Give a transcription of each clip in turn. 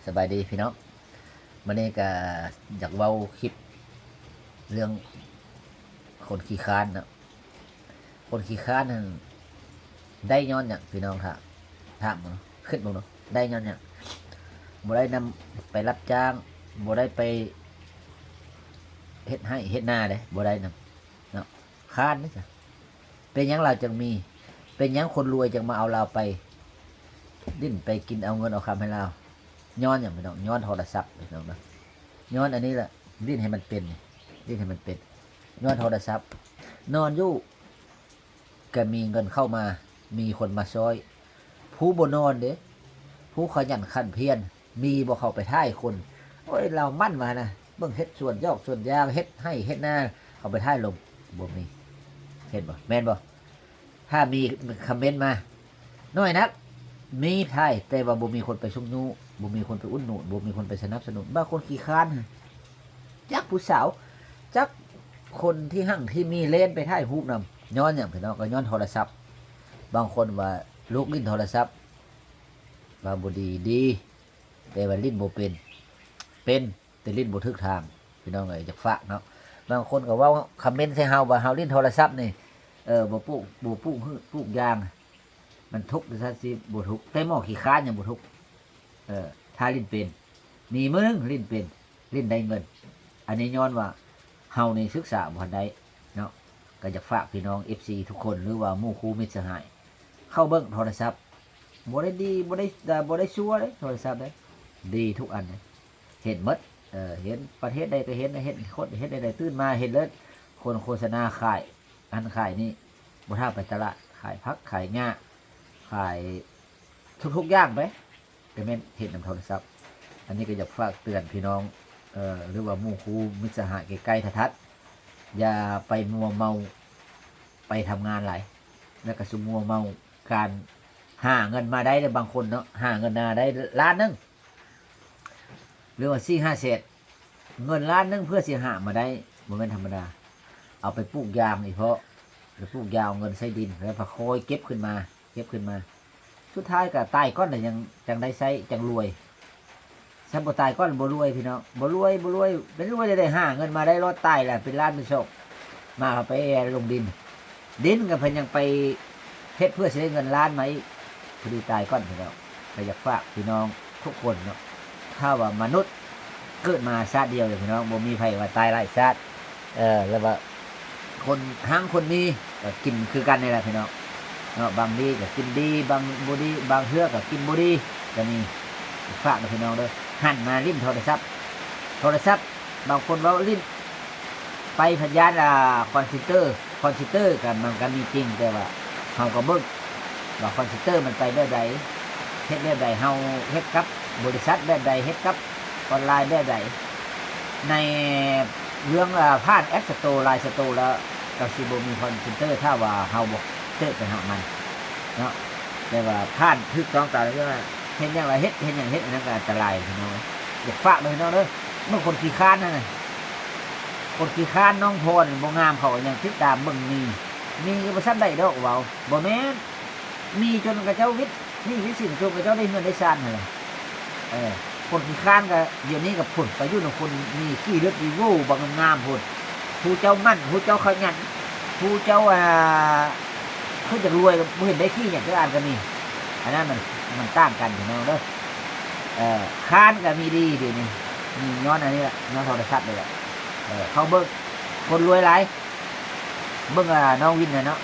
สบายดีพี่น้องวันนี้ก็อยากเว้าคลิปเรื่องคนขี้ค้านนะคนขี้ค้านนั่นได้ย้อนอย่างพี่น้องครับถามเนาะขึ้นบ้างเนาะได้ย้อนอย่างบ่ได้นำไปรับจ้างบ่ได้ไปเฮ็ดให้เฮ็ดหน้าเด้บ่ได้นำเนาะค้านนี่จ้ะเป็นหยังเราจึงมีเป็นหยังคนรวยจึงมาเอาเราไปดิ้นไปกินเอาเงินเอาคำให้เราย้อนอย่างพี่น้องย้อนโทรศัพท์พี่น้องนะย้อนอันนี้แหละดิ้นให้มันเป็นดิ้นให้มันเป็นย้อนโทรศัพท์นอนอยู่ก็มีเงินเข้ามามีคนมาช่วยผู้บ่นอนเด้ผู้ขยันขันเพียรมีบ่เข้าไปท่ายคนโอ้ยเรามั่นมานะเบิ่งเฮ็ดส่วนยอกส่วนยางเฮ็ดให้เฮ็ดหน้าเข้าไปท่ายลงบ่มีเห็นบ่แม่นบ่ถ้ามีคอมเมนต์มาน้อยนักมีท่ายแต่ว่าบ่มีคนไปชุมนุมบ่มีคนไปอุดหนุนบ่มีคนไปสนับสนุนบางคนขี้ค้านจักผู้สาวจักคนที่หั่งที่มีเล่นไปท่ายฮูบนำย้อนอย่างพี่น้องก็ย้อนโทรศัพท์บางคนว่าลูกลิ้นโทรศัพท์ว่าบ่ดีแต่ว่าลิ้นบ่เป็นแต่ลิ้นบ่ถึกทางพี่น้องเอ้ยจักฝากเนาะบางคนก็เว้าคอมเมนต์ใส่เฮาว่าเฮาลิ้นโทรศัพท์นี่บ่ปลูกยางมันทุกข์ซะสิบ่ทุกข์แต่หม้อขี้ค้านยังบ่ทุกข์ถ้าลิ้นเป็นมีมื้อนึงลิ้นเป็นลิ้นได้เงินอันนี้ย้อนว่าเฮานี่ศึกษาบ่ทันได้เนาะก็อยากฝากพี่น้อง FC ทุกคนหรือว่าหมู่คู่มิตรสหายเข้าเบิ่งโทรศัพท์บ่ได้ดีบ่ได้ชั่วเลยโทรศัพท์เด้ดีทุกอันเลยเห็นหมดเห็นประเทศใดก็เห็นเห็นคนเฮ็ดใดๆตื่นมาเห็นเลยคนโฆษณาขายอันขายนี่บ่ท่าไปตลาดขายผักขายหญ้าขายทุกๆอย่างไปก็แม่นเห็นนำโทรศัพท์อันนี้ก็อยากฝากเตือนพี่น้องหรือว่าหมู่คู่มิตรสหายใกล้ๆทัดอย่าไปมัวเมาไปทำงานหลายแล้วก็สุมัวเมาการหาเงินมาได้บางคนเนาะหาเงินมาได้ล้านนึงหรือว่า4-5 แสนเงินล้านนึงเพื่อสิหามาได้บ่แม่นธรรมดาเอาไปปลูกยางนี่เพราะไปปลูกยางเงินใส่ดินแล้วพอคอยเก็บขึ้นมาสุดท้ายก็ตายก้อนน่ะยังจังได้ใช้จังรวยถ้าบ่ตายก้อนบ่รวยพี่น้องบ่รวยเป็นรวยได้หาเงินมาได้รอดตายแหละเป็นล้านเป็นโชคมาเอาไปลงดินก็เพิ่นยังไปเฮ็ดเพื่อสิได้เงินล้านมาอีกพอดีตายก้อนพี่น้องก็อยากฝากพี่น้องทุกคนเนาะถ้าว่ามนุษย์เกิดมาชาติเดียวเลยพี่น้องบ่มีไผว่าตายหลายชาติแล้วว่าคนหางคนนี้ก็กินคือกันนี่แหละพี่น้องเนาะบางดีก็กินดีบางบ่ดีบางเทื่อก็กินบ่ดีก็มีฝากพี่น้องเด้อหันมาลิ้นโทรศัพท์บางคนเว้าลิ้นไปพยานคอนเซนเตอร์กันมันก็มีจริงแต่ว่าเฮาก็เบิ่งว่าคอนเซนเตอร์มันไปแบบใดเฮ็ดแบบใดเฮาเฮ็ดกับบริษัทแบบใดเฮ็ดกับออนไลน์แบบใดในเรื่องผ่านแอปสโตร์ไลน์สโตร์แล้วก็สิบ่มีคอนเซนเตอร์ถ้าว่าเฮาบ่เจอไปหามันเนาะแต่ว่าผ่านถูกต้องตามที่ว่าเห็นอย่างไรเฮ็ดอันนั้นก็อันตรายพี่น้องอยากฝากเลยพี่น้องเด้อเมื่อคนขี้ค้านนั่นน่ะคนขี้ค้านน้องพรบ่งามเขายังติดตามเบิ่งมีบ่ซั้นได้ดอกเว้าบ่แม่นมีจนกระเจ้าวิทย์นี่วิสินจนกระเจ้าได้เงินได้ชานนั่นแหละคนขี้ค้านก็เดี๋ยวนี้ก็พุ่นไปอยู่นำคนมีขี้เลือดมีวู้บ่งามพุ่นผู้เจ้ามั่นผู้เจ้าขยันผู้เจ้าเขาจะรวยบ่เห็นได้ขี้หยังคืออ่านก็มีอันนั้นมันต่างกันพี่น้องเด้อค้านก็มีดีเดี๋ยวนี้มีย้อนอันนี้แหละย้อนโทรศัพท์เลยแหละเขาเบิ่งคนรวยหลายเบิ่งน้องวินน่ะเนาะ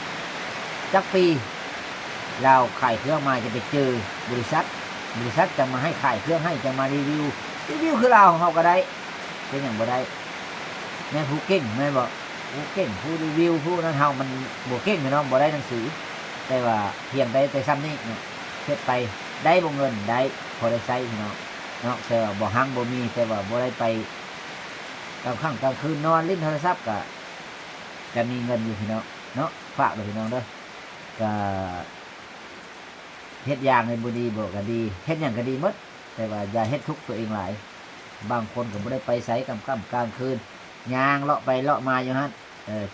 จักปีเราขายเครื่องมาจะไปเจอบริษัทจะมาให้ขายเครื่องให้จะมารีวิวคือเราของเขาก็ได้เป็นอย่างบ่ได้แม่ผู้เก่งแม่บอกผู้เก่งผู้รีวิวผู้นั้นเฮามันบ่เก่งพี่น้องบ่ได้หนังสือแต่ว่าเพียงได้แต่ซ้ำนี้เนี่ยเฮ็ดไปได้บ่เงินได้พอได้ใช้พี่น้องเนาะแต่บ่หังบ่มีแต่ว่าบ่ได้ไปกลางค่ำกลางคืนนอนเล่นโทรศัพท์ก็จะมีเงินอยู่พี่น้องเนาะฝากเลยพี่น้องเด้อก็เฮ็ดอย่างในบ่ดีบ่ก็ดีเฮ็ดหยังก็ดีหมดแต่ว่าอย่าเฮ็ดทุกข์ตัวเองหลายบางคนก็บ่ได้ไปไสกลางค่ำกลางคืนย่างเลาะไปเลาะมาอยู่หั่น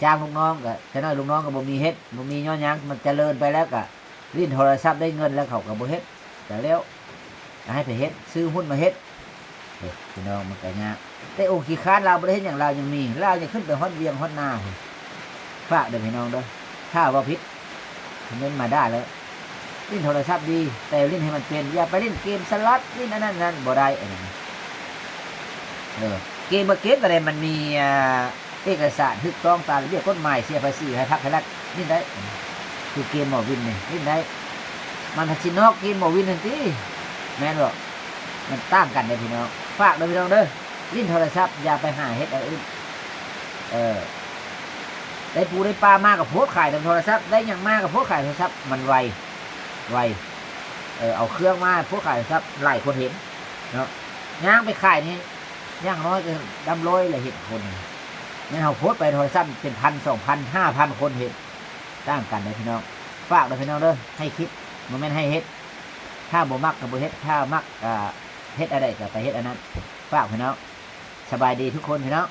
จ้างลูกน้องก็แต่น้อยลูกน้องก็บ่มีเฮ็ดบ่มีย้อนหยังมันเจริญไปแล้วก็ลิ้นโทรศัพท์ได้เงินแล้วเขาก็บ่เฮ็ดแต่แล้วให้ไปเฮ็ดซื้อหุ้นมาเฮ็ด พี่น้องมันก็ยากแต่องค์ขี้ค้านเราบ่ได้เห็นอย่างเรายังมีเรายังขึ้นไปฮอดเวียงฮอดนาฝากเด้อพี่น้องเด้อถ้าว่าผิดคอมเมนต์มาได้แล้วเล่นโทรศัพท์ดีแต่เล่นให้มันเป็นอย่าไปเล่นเกมสล็อตเล่นอันนั้นบ่ได้อันนั้นเกมเกมอะไรมันมีเอกสารถูกต้องตามระเบียบกฎหมายเสียภาษีให้พรรคให้รัฐนี่ได้คือเกมหมอวินนี่นี่ได้มันทัชินอกเกมหมอวินนั่นติแม่นบ่มันต่างกันเด้อพี่น้องฝากเด้อพี่น้องเด้อเล่นโทรศัพท์อย่าไปหาเฮ็ดอะไรอื่นได้ปูได้ปลามากกับโพสขายทางโทรศัพท์ได้อย่างมากกับโพสขายโทรศัพท์มันไวเอาเครื่องมาโพสขายโทรศัพท์หลายคนเห็นเนาะย่างไปขายนี่ย่างน้อยก็ดำร้อยเลยเห็นคนนี่เอาโพสไปโทรศัพท์เป็น1,000 2,000 5,000 คนเห็นต่างกันเลยพี่น้องฝากเลยพี่น้องเด้อให้คิดโมเมนต์ให้เฮ็ดถ้าบ่มักกับบ่เฮ็ดถ้ามักเฮ็ดอะไรก็ไปเฮ็ดอันนั้นฝากพี่น้องสบายดีทุกคนพี่น้อง